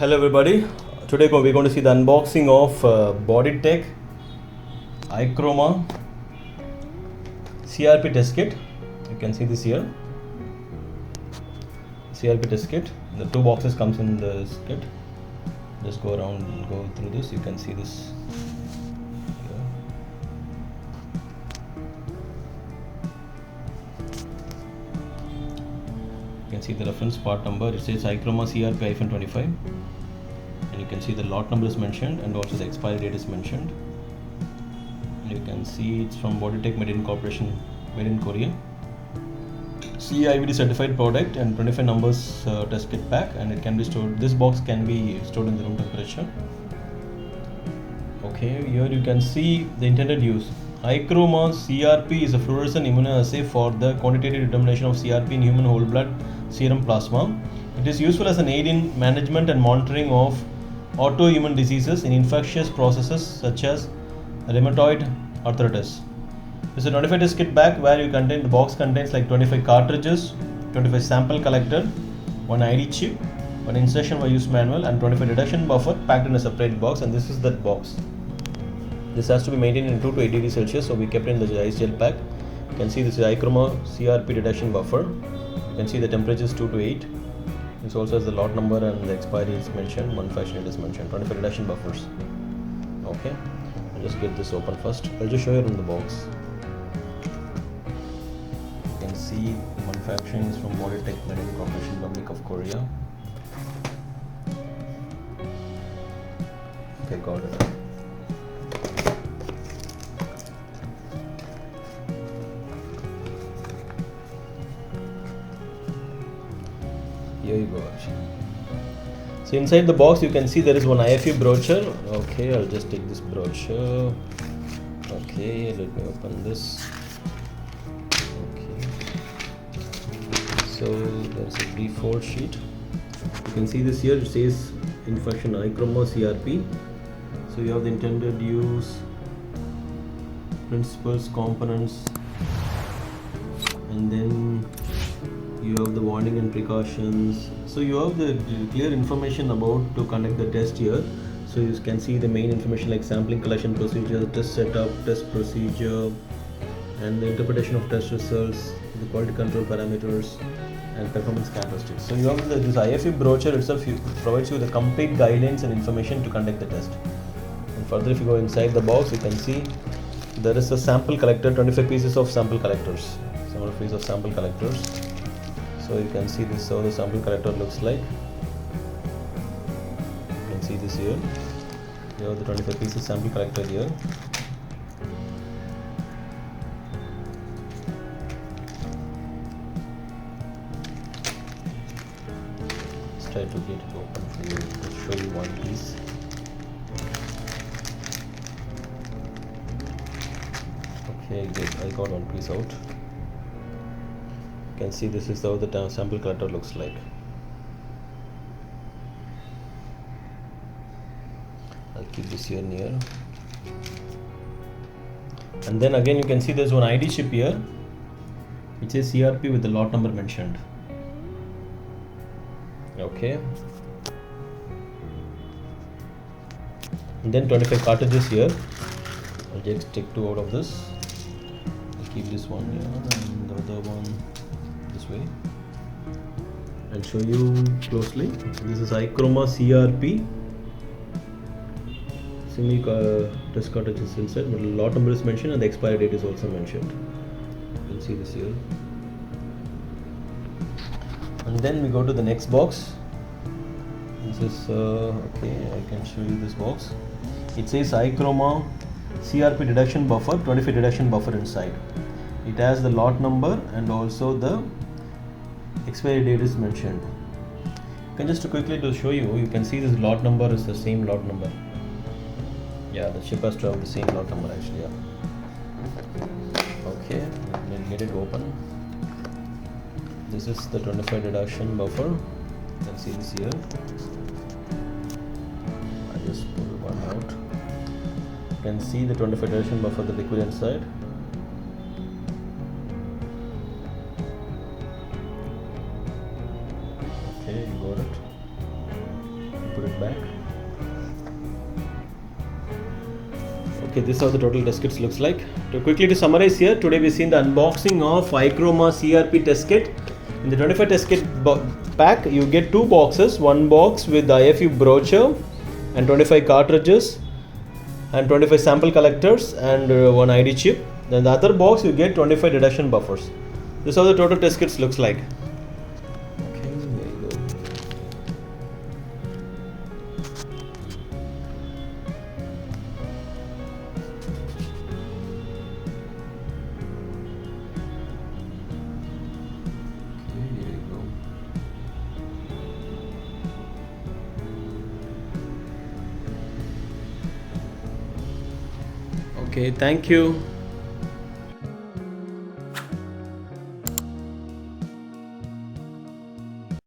Hello everybody, today we're going to see the unboxing of Boditech ichroma CRP test kit. You can see this here, CRP test kit. The two boxes comes in this kit. Just go around and go through this. You can see this here. You can see the reference part number. It says ichroma CRP-25, and you can see the lot number is mentioned and also the expiry date is mentioned. And you can see it's from Boditech, made in corporation, made in Korea. CE-IVD certified product and 25 numbers test kit pack, and it can be stored. This box can be stored in the room temperature. Okay, here you can see the intended use. Ichroma CRP is a fluorescent immunoassay for the quantitative determination of CRP in human whole blood serum plasma. It is useful as an aid in management and monitoring of autoimmune diseases in infectious processes such as rheumatoid arthritis. It's a 25 test kit bag where you contain, the box contains like 25 cartridges, 25 sample collector, one ID chip, one insertion by use manual, and 25 detection buffer packed in a separate box. And this is that box. This has to be maintained in 2 to 8 degrees Celsius, so we kept in the ice gel pack. You can see this is ichroma CRP detection buffer. You can see the temperature is 2 to 8. This also has the lot number and the expiry is mentioned, one fashion it is mentioned, 25 detection buffers. Okay, I'll just get this open first. I'll just show you in the box. You can see the manufacturing is from Boditech, made in Corporation, Republic of Korea. Okay, got it. Here you go. So inside the box you can see there is one IFU brochure. Okay, I'll just take this brochure. Okay, let me open this. Okay, so there's a B4 sheet. You can see this here, it says infection ichroma CRP. So you have the intended use, principles, components, and then you have the warning and precautions. So you have the clear information about to conduct the test here. So you can see the main information like sampling collection procedure, test setup, test procedure, and the interpretation of test results, the quality control parameters, and performance characteristics. So you have this IFU brochure itself provides you the complete guidelines and information to conduct the test. And further, if you go inside the box, you can see there is a sample collector, 25 pieces of sample collectors. Several pieces of sample collectors. So you can see this how the sample collector looks like. You can see this here. You have the 25 pieces sample collector here. Let's try to get it open for you. Let's show you one piece. Okay, good. I got one piece out. You can see this is how the sample collector looks like. I'll keep this here near. And then again you can see there's one ID chip here which is CRP with the lot number mentioned. Okay. And then 25 cartridges here. I'll just take 2 out of this. I'll keep this one here and the other one this way. I'll show you closely. This is ichroma CRP. Single test cartridge is inside, but the lot number is mentioned and the expiry date is also mentioned. You can see this here. And then we go to the next box. This is okay. I can show you this box. It says ichroma CRP detection buffer, 25 detection buffer inside. It has the lot number and also the expiry date is mentioned. You can just quickly to show you, you can see this lot number is the same lot number. Yeah, the chip has to have the same lot number actually. Yeah. Okay, we'll get it open. This is the 25 detection buffer. You can see this here. I just pull one out. You can see the 25 detection buffer, the liquid inside. Okay, you got it. Put it back. Okay, this is how the total test kits looks like. To summarize here, today we've seen the unboxing of ichroma CRP test kit. In the 25 test kit pack, you get 2 boxes. One box with the IFU brochure and 25 cartridges and 25 sample collectors and 1 ID chip. Then the other box you get 25 deduction buffers. This is how the total test kits looks like. Okay, there you go. Okay, thank you.